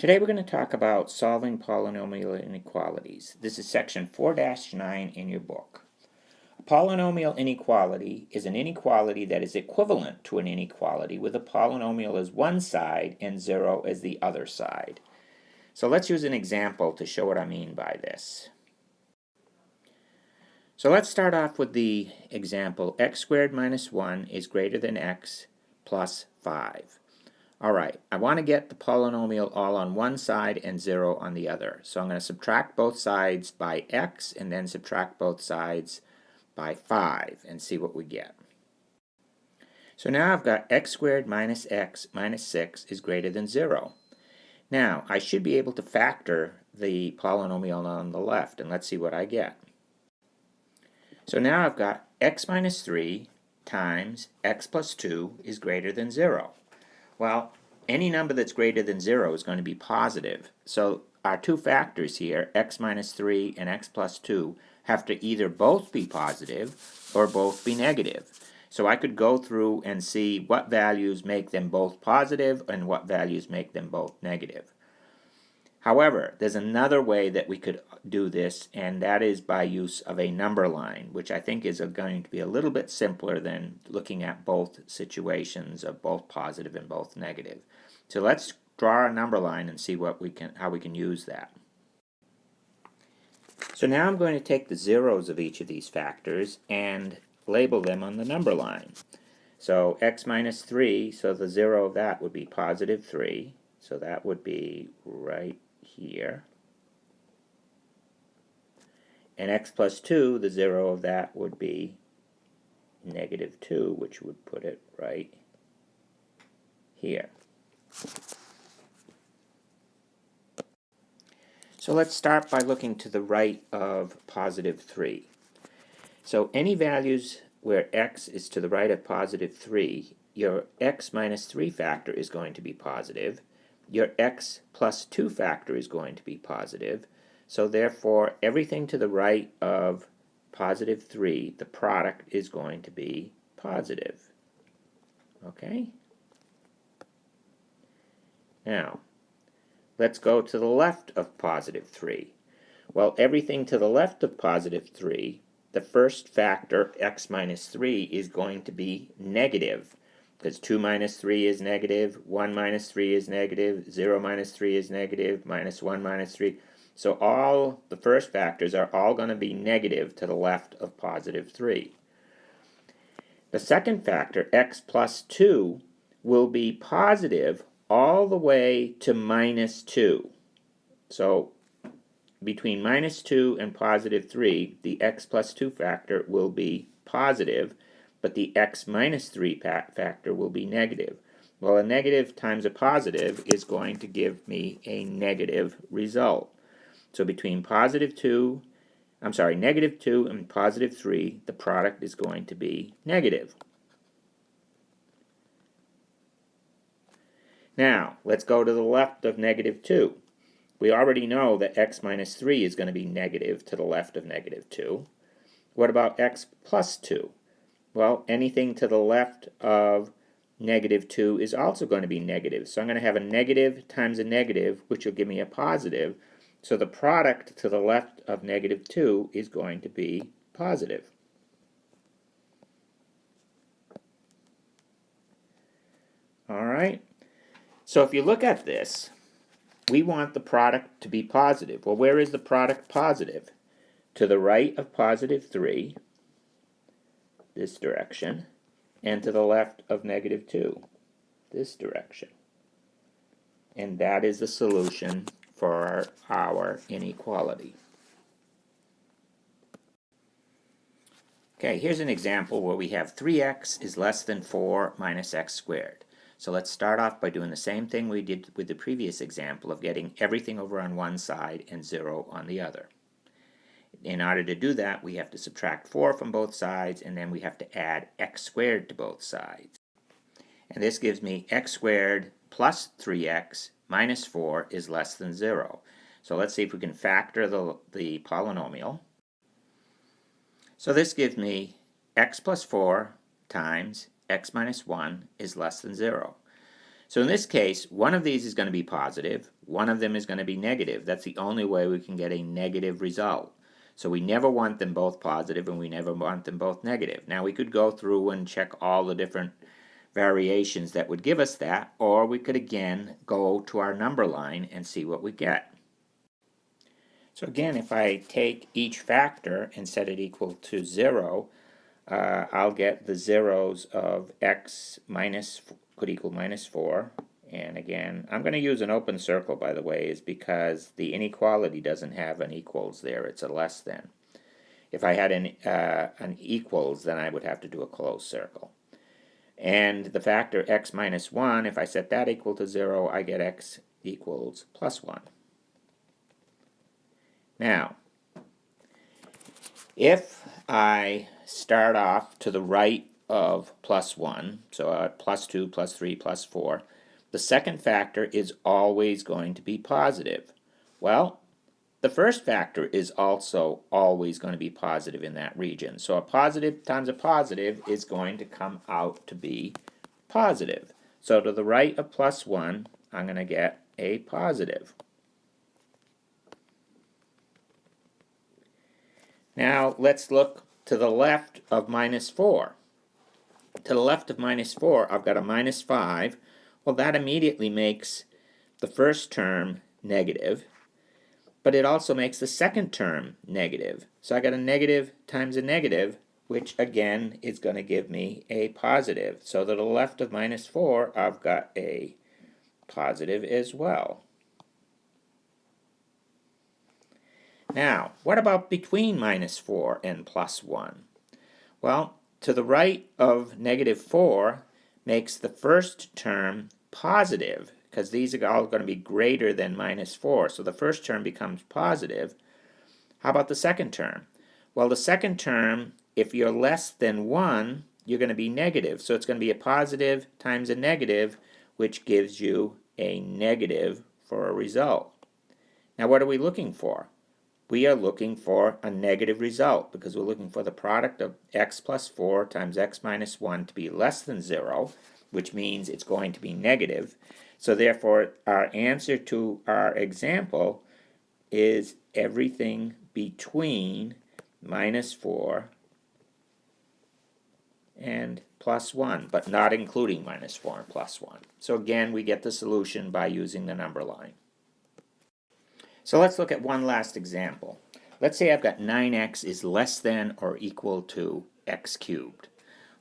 Today we're going to talk about solving polynomial inequalities. This is section 4-9 in your book. A polynomial inequality is an inequality that is equivalent to an inequality with a polynomial as one side and 0 as the other side. So let's use an example to show what I mean by this. So let's start off with the example x squared minus 1 is greater than x plus 5. Alright, I want to get the polynomial all on one side and 0 on the other. So I'm going to subtract both sides by x and then subtract both sides by 5 and see what we get. So now I've got x squared minus x minus 6 is greater than 0. Now I should be able to factor the polynomial on the left, and let's see what I get. So now I've got x minus 3 times x plus 2 is greater than 0. Well, any number that's greater than 0 is going to be positive. So our two factors here, x minus 3 and x plus 2, have to either both be positive or both be negative. So I could go through and see what values make them both positive and what values make them both negative. However, there's another way that we could do this, and that is by use of a number line, which I think is going to be a little bit simpler than looking at both situations of both positive and both negative. So let's draw a number line and see how we can use that. So now I'm going to take the zeros of each of these factors and label them on the number line. So x minus 3, so the 0 of that would be positive 3, so that would be right here. And x plus 2, the 0 of that would be negative 2, which would put it right here. So let's start by looking to the right of positive 3. So any values where x is to the right of positive 3, your x minus 3 factor is going to be positive. Your x plus 2 factor is going to be positive. So therefore, everything to the right of positive 3, the product is going to be positive. Okay? Now, let's go to the left of positive 3. Well, everything to the left of positive 3, the first factor, x minus 3, is going to be negative. Because 2 minus 3 is negative, 1 minus 3 is negative, 0 minus 3 is negative, minus 1 minus 3. So all the first factors are all going to be negative to the left of positive 3. The second factor, x plus 2, will be positive all the way to minus 2. So between minus 2 and positive 3, the x plus 2 factor will be positive, but the x minus 3 factor will be negative. Well, a negative times a positive is going to give me a negative result. So between negative 2 and positive 3, the product is going to be negative. Now, let's go to the left of negative 2. We already know that x minus 3 is going to be negative to the left of negative 2. What about x plus 2? Well, anything to the left of negative 2 is also going to be negative. So I'm going to have a negative times a negative, which will give me a positive. So the product to the left of negative 2 is going to be positive. All right. So if you look at this, we want the product to be positive. Well, where is the product positive? To the right of positive 3, this direction, and to the left of negative 2, this direction. And that is the solution for our inequality. Okay, here's an example where we have 3x is less than 4 minus x squared. So let's start off by doing the same thing we did with the previous example of getting everything over on one side and 0 on the other. In order to do that, we have to subtract 4 from both sides, and then we have to add x squared to both sides. And this gives me x squared plus 3x minus 4 is less than 0. So let's see if we can factor the polynomial. So this gives me x plus 4 times x minus 1 is less than 0. So in this case, one of these is going to be positive, one of them is going to be negative. That's the only way we can get a negative result. So we never want them both positive and we never want them both negative. Now we could go through and check all the different variations that would give us that, or we could again go to our number line and see what we get. So again, if I take each factor and set it equal to 0, I'll get the zeros of x minus could equal minus 4. And again, I'm going to use an open circle, by the way, is because the inequality doesn't have an equals there. It's a less than. If I had an equals, then I would have to do a closed circle. And the factor x minus 1, if I set that equal to 0, I get x equals plus 1. Now, if I start off to the right of plus 1, so plus 2, plus 3, plus 4, the second factor is always going to be positive. Well, the first factor is also always going to be positive in that region. So a positive times a positive is going to come out to be positive. So to the right of plus 1, I'm going to get a positive. Now let's look to the left of minus 4. To the left of minus 4, I've got a minus 5. Well, that immediately makes the first term negative, but it also makes the second term negative. So I got a negative times a negative, which again is going to give me a positive. So to the left of minus 4, I've got a positive as well. Now, what about between minus 4 and plus 1? Well, to the right of negative 4 makes the first term positive, because these are all going to be greater than minus 4. So the first term becomes positive. How about the second term? Well, the second term, if you're less than 1, you're going to be negative. So it's going to be a positive times a negative, which gives you a negative for a result. Now, what are we looking for? We are looking for a negative result because we're looking for the product of x plus 4 times x minus 1 to be less than 0, which means it's going to be negative. So therefore, our answer to our example is everything between minus 4 and plus 1, but not including minus 4 and plus 1. So again, we get the solution by using the number line. So let's look at one last example. Let's say I've got 9x is less than or equal to x cubed.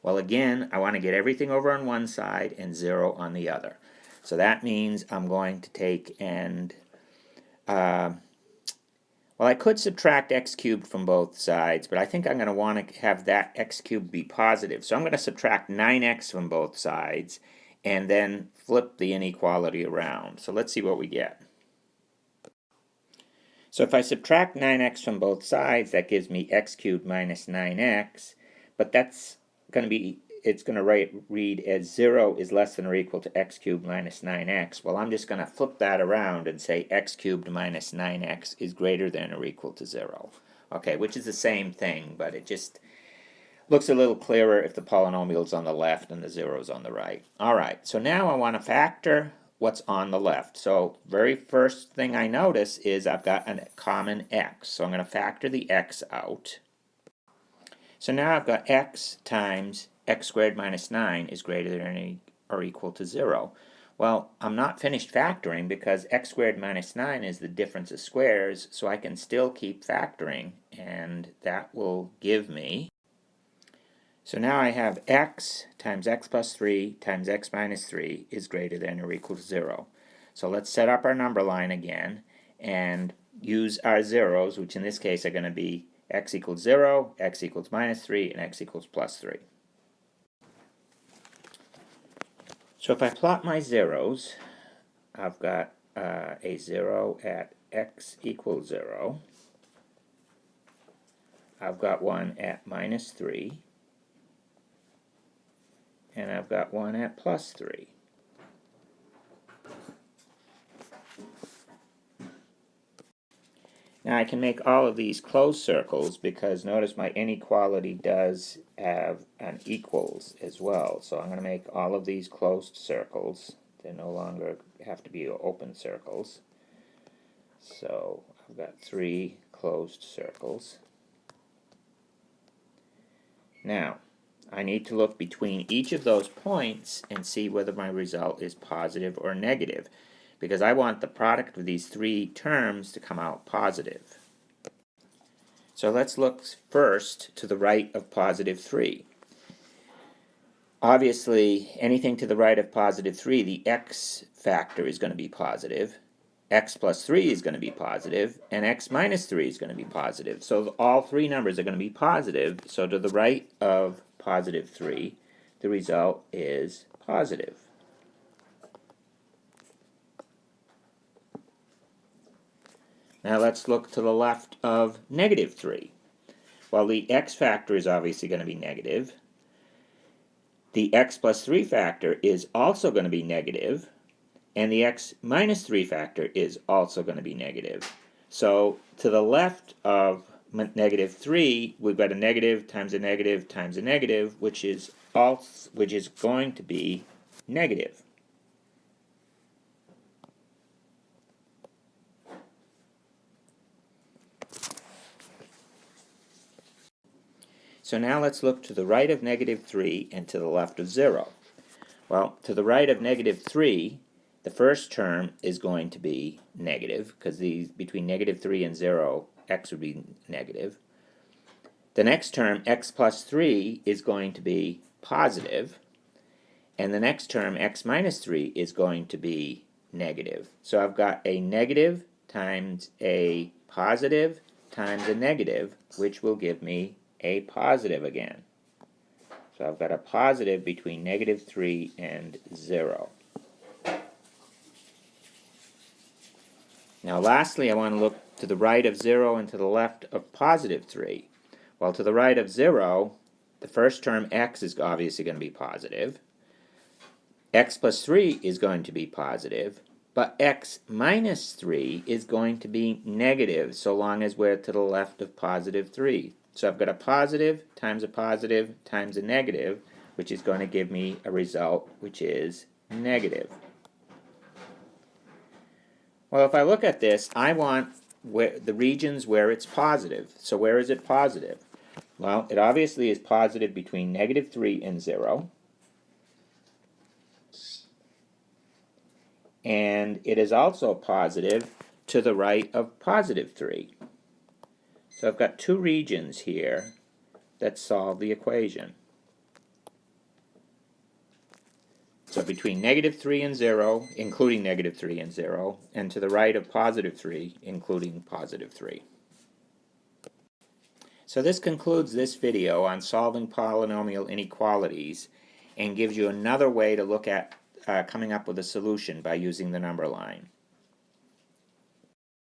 Well, again, I want to get everything over on one side and 0 on the other. So that means I'm going to take and, well, I could subtract x cubed from both sides, but I think I'm going to want to have that x cubed be positive. So I'm going to subtract 9x from both sides and then flip the inequality around. So let's see what we get. So if I subtract 9x from both sides, that gives me x cubed minus 9x, but that's going to be, it's going to read as 0 is less than or equal to x cubed minus 9x. Well, I'm just going to flip that around and say x cubed minus 9x is greater than or equal to 0. Okay, which is the same thing, but it just looks a little clearer if the polynomial's on the left and the 0's on the right. All right, so now I want to factor what's on the left. So very first thing I notice is I've got a common x. So I'm going to factor the x out. So now I've got x times x squared minus 9 is greater than or equal to 0. Well, I'm not finished factoring because x squared minus 9 is the difference of squares, so I can still keep factoring, and that will give me. So now I have x times x plus 3 times x minus 3 is greater than or equal to 0. So let's set up our number line again and use our zeros, which in this case are going to be x equals 0, x equals minus 3, and x equals plus 3. So if I plot my zeros, I've got a 0 at x equals 0. I've got one at minus 3. And I've got one at plus 3. Now I can make all of these closed circles because notice my inequality does have an equals as well. So I'm going to make all of these closed circles. They no longer have to be open circles. So I've got 3 closed circles. Now, I need to look between each of those points and see whether my result is positive or negative, because I want the product of these 3 terms to come out positive. So let's look first to the right of positive 3. Obviously, anything to the right of positive 3, the x factor is going to be positive, x plus 3 is going to be positive, and x minus 3 is going to be positive. So all 3 numbers are going to be positive, so to the right of positive 3, the result is positive. Now let's look to the left of negative 3. Well, the x factor is obviously going to be negative. The x plus 3 factor is also going to be negative, and the x minus 3 factor is also going to be negative. So to the left of negative 3, we've got a negative times a negative times a negative, which is going to be negative. So now let's look to the right of negative 3 and to the left of 0. Well, to the right of negative 3, the first term is going to be negative, because between negative 3 and 0, x would be negative. The next term, x plus 3, is going to be positive, and the next term, x minus 3, is going to be negative. So I've got a negative times a positive times a negative, which will give me a positive again. So I've got a positive between negative 3 and 0. Now lastly, I want to look to the right of 0 and to the left of positive 3. Well, to the right of 0, the first term, x, is obviously going to be positive. X plus 3 is going to be positive, but x minus 3 is going to be negative so long as we're to the left of positive 3. So I've got a positive times a negative, which is going to give me a result which is negative. Well, if I look at this, I want the regions where it's positive. So where is it positive? Well, it obviously is positive between negative 3 and 0. And it is also positive to the right of positive 3. So I've got 2 regions here that solve the equation. So between negative 3 and 0, including negative 3 and 0, and to the right of positive 3, including positive 3. So this concludes this video on solving polynomial inequalities and gives you another way to look at coming up with a solution by using the number line.